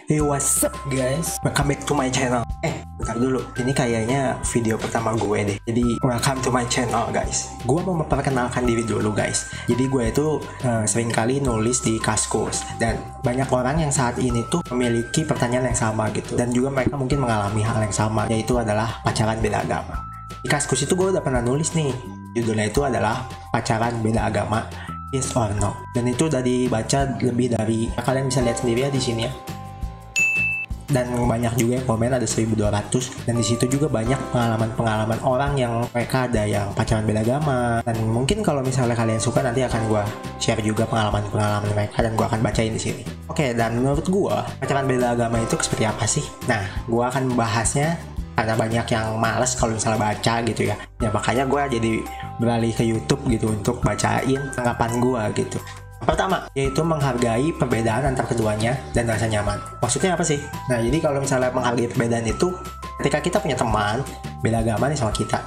Hey, what's up guys? Welcome back to my channel. Bentar dulu, ini kayaknya video pertama gue deh. Jadi welcome to my channel guys. Gue mau memperkenalkan diri dulu guys. Jadi gue itu sering kali nulis di Kaskus, dan banyak orang yang saat ini tuh memiliki pertanyaan yang sama gitu, dan juga mereka mungkin mengalami hal yang sama, yaitu adalah pacaran beda agama. Di Kaskus itu gue udah pernah nulis nih, judulnya itu adalah pacaran beda agama, yes or no. Dan itu udah dibaca lebih dari, kalian bisa lihat sendiri ya di sini ya. Dan banyak juga yang komen, ada 1200, dan disitu juga banyak pengalaman-pengalaman orang yang mereka ada yang pacaran beda agama. Dan mungkin kalau misalnya kalian suka, nanti akan gue share juga pengalaman-pengalaman mereka dan gue akan bacain di sini. Oke, dan menurut gue pacaran beda agama itu seperti apa sih? Nah, gue akan membahasnya karena banyak yang males kalau misalnya baca gitu ya. Ya makanya gue jadi beralih ke YouTube gitu untuk bacain tanggapan gue gitu. Pertama, yaitu menghargai perbedaan antar keduanya dan rasa nyaman. Maksudnya apa sih? Nah, jadi kalau misalnya menghargai perbedaan itu, ketika kita punya teman beda agama nih sama kita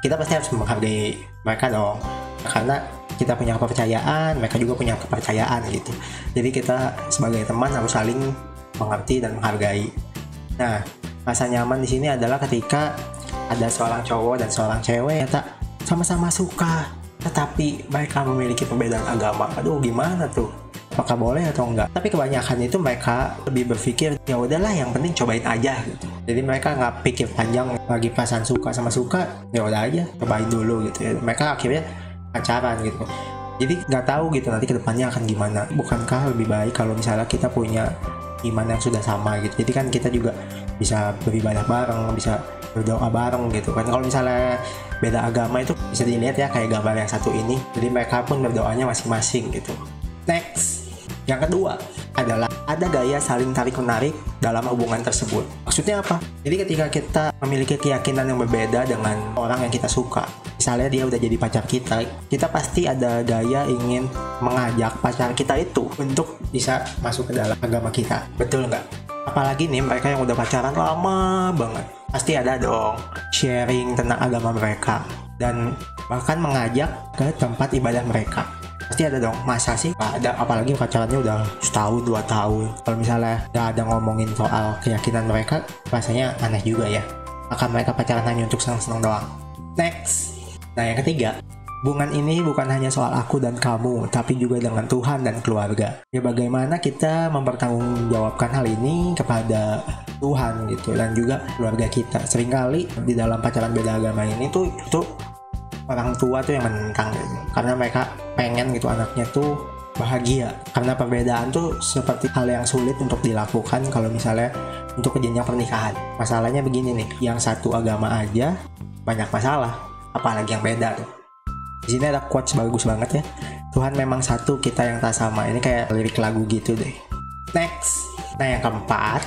pasti harus menghargai mereka dong. Karena kita punya kepercayaan, mereka juga punya kepercayaan gitu. Jadi kita sebagai teman harus saling mengerti dan menghargai. Nah, rasa nyaman di sini adalah ketika ada seorang cowok dan seorang cewek yang tak sama-sama suka, tetapi mereka memiliki perbedaan agama. Aduh, gimana tuh? Apakah boleh atau enggak? Tapi kebanyakan itu mereka lebih berpikir, ya udahlah, yang penting cobain aja gitu. Jadi mereka nggak pikir panjang, lagi perasaan suka sama suka, ya udah aja, cobain dulu gitu ya. Mereka akhirnya pacaran gitu. Jadi nggak tahu gitu nanti kedepannya akan gimana. Bukankah lebih baik kalau misalnya kita punya iman yang sudah sama gitu? Jadi kan kita juga bisa beribadah bareng, bisa berdoa bareng gitu kan. Kalau misalnya beda agama itu bisa dilihat ya kayak gambar yang satu ini. Jadi mereka pun berdoanya masing-masing gitu. Next, yang kedua adalah ada gaya saling tarik-menarik dalam hubungan tersebut. Maksudnya apa? Jadi ketika kita memiliki keyakinan yang berbeda dengan orang yang kita suka, misalnya dia udah jadi pacar kita pasti ada gaya ingin mengajak pacar kita itu untuk bisa masuk ke dalam agama kita. Betul nggak? Apalagi nih mereka yang udah pacaran lama banget, pasti ada dong sharing tentang agama mereka dan bahkan mengajak ke tempat ibadah mereka. Pasti ada dong. Masa sih gak ada? Apalagi pacarannya udah setahun 2 tahun. Kalau misalnya gak ada ngomongin soal keyakinan mereka, rasanya aneh juga ya. Maka mereka pacaran hanya untuk senang-senang doang. Next. Nah, yang ketiga, hubungan ini bukan hanya soal aku dan kamu, tapi juga dengan Tuhan dan keluarga. Ya, bagaimana kita mempertanggungjawabkan hal ini kepada Tuhan gitu, dan juga keluarga kita. Seringkali di dalam pacaran beda agama ini tuh orang tua tuh yang menentang gitu. Karena mereka pengen gitu anaknya tuh bahagia. Karena perbedaan tuh seperti hal yang sulit untuk dilakukan kalau misalnya untuk ke jenjang pernikahan. Masalahnya begini nih, yang satu agama aja banyak masalah, apalagi yang beda tuh. Di sini ada quotes bagus banget ya. Tuhan memang satu, kita yang tak sama. Ini kayak lirik lagu gitu deh. Next. Nah, yang keempat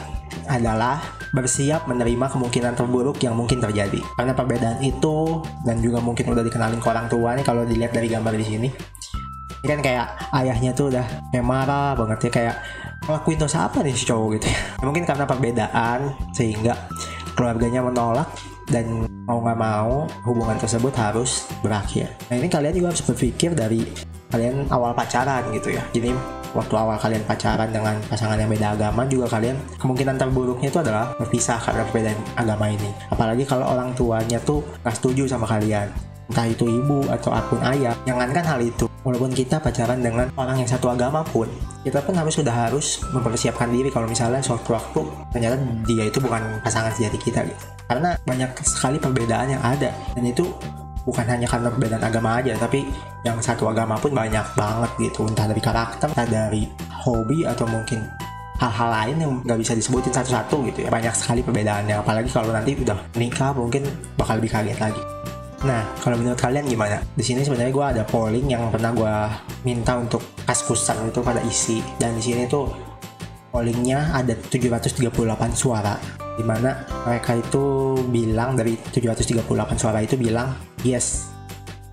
adalah bersiap menerima kemungkinan terburuk yang mungkin terjadi. Karena perbedaan itu, dan juga mungkin udah dikenalin ke orang tua nih kalau dilihat dari gambar di sini. Ini kan kayak ayahnya tuh udah kayak marah banget ya, kayak ngelakuin dosa apa nih si cowok gitu ya. Mungkin karena perbedaan sehingga keluarganya menolak, dan mau nggak mau hubungan tersebut harus berakhir. Nah, ini kalian juga harus berpikir dari kalian awal pacaran gitu ya. Jadi waktu awal kalian pacaran dengan pasangan yang beda agama juga, kalian kemungkinan terburuknya itu adalah berpisah karena perbedaan agama ini. Apalagi kalau orang tuanya tuh nggak setuju sama kalian, entah itu ibu atau akun ayah. Jangankan hal itu, walaupun kita pacaran dengan orang yang satu agama pun, kita pun harus mempersiapkan diri kalau misalnya suatu waktu ternyata dia itu bukan pasangan sejati kita gitu. Karena banyak sekali perbedaan yang ada, dan itu bukan hanya karena perbedaan agama aja, tapi yang satu agama pun banyak banget gitu. Entah dari karakter, entah dari hobi, atau mungkin hal-hal lain yang nggak bisa disebutin satu-satu gitu ya. Banyak sekali perbedaannya, apalagi kalau nanti udah menikah mungkin bakal lebih kaget lagi. Nah, kalau menurut kalian gimana? Di sini sebenarnya gue ada polling yang pernah gue minta untuk Kaskusan itu pada isi, dan di sini tuh pollingnya ada 738 suara, dimana mereka itu bilang, dari 738 suara itu bilang yes,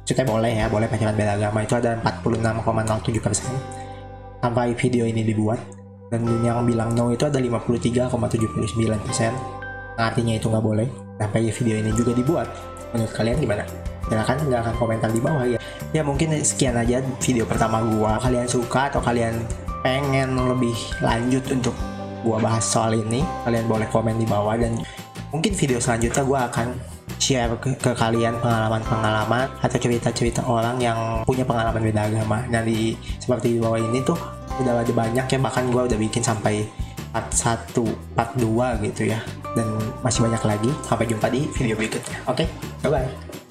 maksudnya boleh pacaran beda agama. Itu ada 46,07% sampai video ini dibuat, dan yang bilang no itu ada 53,79%. Nah, artinya itu nggak boleh sampai video ini juga dibuat. Menurut kalian gimana? Silahkan komentar di bawah ya. Ya, mungkin sekian aja video pertama gua. Kalian suka atau kalian pengen lebih lanjut untuk gue bahas soal ini. Kalian boleh komen di bawah, dan mungkin video selanjutnya gue akan share ke kalian pengalaman-pengalaman atau cerita-cerita orang yang punya pengalaman beda agama. Nah, seperti di bawah ini tuh udah ada banyak ya, bahkan gue udah bikin sampai part 1, part 2 gitu ya, dan masih banyak lagi. Sampai jumpa di video berikutnya. Oke, bye-bye.